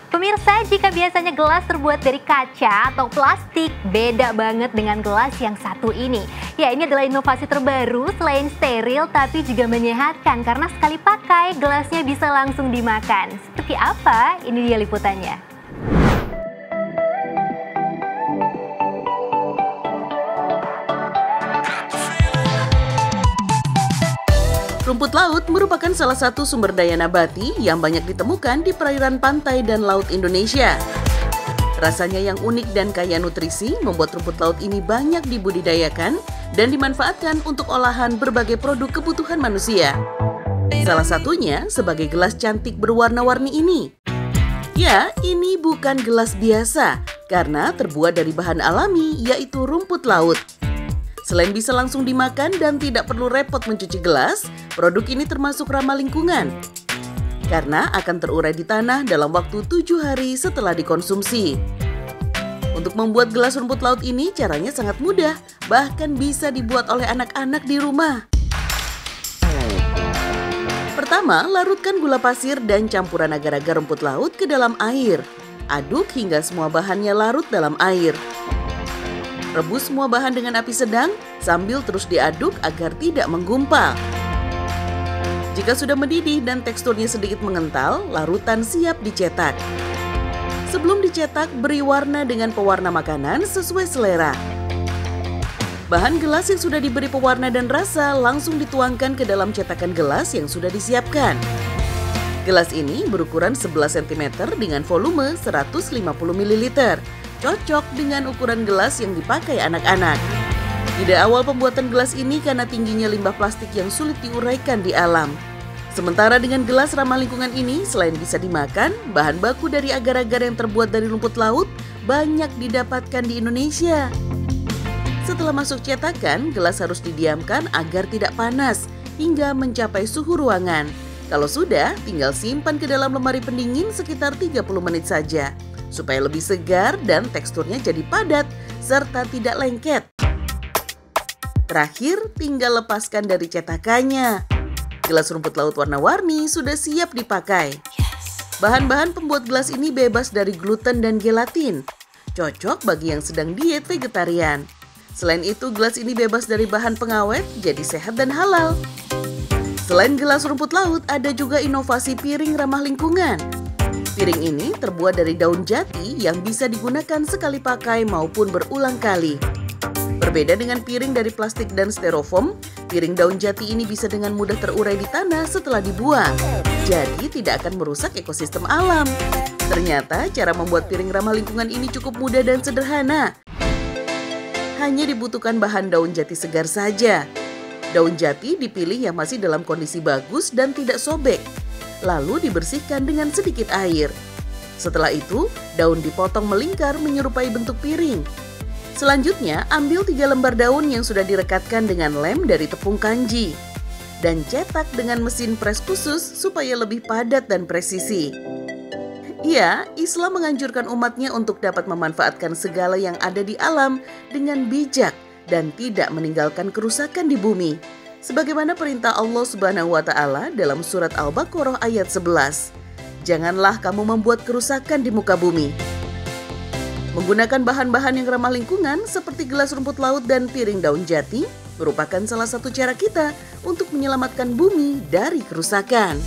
Pemirsa, jika biasanya gelas terbuat dari kaca atau plastik, beda banget dengan gelas yang satu ini. Ya, ini adalah inovasi terbaru selain steril tapi juga menyehatkan karena sekali pakai gelasnya bisa langsung dimakan. Seperti apa? Ini dia liputannya. Rumput laut merupakan salah satu sumber daya nabati yang banyak ditemukan di perairan pantai dan laut Indonesia. Rasanya yang unik dan kaya nutrisi membuat rumput laut ini banyak dibudidayakan dan dimanfaatkan untuk olahan berbagai produk kebutuhan manusia. Salah satunya sebagai gelas cantik berwarna-warni ini. Ya, ini bukan gelas biasa karena terbuat dari bahan alami yaitu rumput laut. Selain bisa langsung dimakan dan tidak perlu repot mencuci gelas, produk ini termasuk ramah lingkungan. Karena akan terurai di tanah dalam waktu 7 hari setelah dikonsumsi. Untuk membuat gelas rumput laut ini caranya sangat mudah, bahkan bisa dibuat oleh anak-anak di rumah. Pertama, larutkan gula pasir dan campuran agar-agar rumput laut ke dalam air. Aduk hingga semua bahannya larut dalam air. Rebus semua bahan dengan api sedang sambil terus diaduk agar tidak menggumpal. Jika sudah mendidih dan teksturnya sedikit mengental, larutan siap dicetak. Sebelum dicetak, beri warna dengan pewarna makanan sesuai selera. Bahan gelas yang sudah diberi pewarna dan rasa langsung dituangkan ke dalam cetakan gelas yang sudah disiapkan. Gelas ini berukuran 11 cm dengan volume 150 ml. Cocok dengan ukuran gelas yang dipakai anak-anak. Ide awal pembuatan gelas ini karena tingginya limbah plastik yang sulit diuraikan di alam. Sementara dengan gelas ramah lingkungan ini, selain bisa dimakan, bahan baku dari agar-agar yang terbuat dari rumput laut banyak didapatkan di Indonesia. Setelah masuk cetakan, gelas harus didiamkan agar tidak panas hingga mencapai suhu ruangan. Kalau sudah, tinggal simpan ke dalam lemari pendingin sekitar 30 menit saja. Supaya lebih segar dan teksturnya jadi padat serta tidak lengket. Terakhir, tinggal lepaskan dari cetakannya. Gelas rumput laut warna-warni sudah siap dipakai. Bahan-bahan pembuat gelas ini bebas dari gluten dan gelatin. Cocok bagi yang sedang diet vegetarian. Selain itu, gelas ini bebas dari bahan pengawet, jadi sehat dan halal. Selain gelas rumput laut, ada juga inovasi piring ramah lingkungan. Piring ini terbuat dari daun jati yang bisa digunakan sekali pakai maupun berulang kali. Berbeda dengan piring dari plastik dan styrofoam, piring daun jati ini bisa dengan mudah terurai di tanah setelah dibuang. Jadi tidak akan merusak ekosistem alam. Ternyata cara membuat piring ramah lingkungan ini cukup mudah dan sederhana. Hanya dibutuhkan bahan daun jati segar saja. Daun jati dipilih yang masih dalam kondisi bagus dan tidak sobek. Lalu dibersihkan dengan sedikit air. Setelah itu, daun dipotong melingkar menyerupai bentuk piring. Selanjutnya, ambil 3 lembar daun yang sudah direkatkan dengan lem dari tepung kanji. Dan cetak dengan mesin pres khusus supaya lebih padat dan presisi. Ya, Islam menganjurkan umatnya untuk dapat memanfaatkan segala yang ada di alam dengan bijak dan tidak meninggalkan kerusakan di bumi. Sebagaimana perintah Allah Subhanahu wa Ta'ala dalam surat Al-Baqarah ayat 11. Janganlah kamu membuat kerusakan di muka bumi. Menggunakan bahan-bahan yang ramah lingkungan seperti gelas rumput laut dan piring daun jati merupakan salah satu cara kita untuk menyelamatkan bumi dari kerusakan.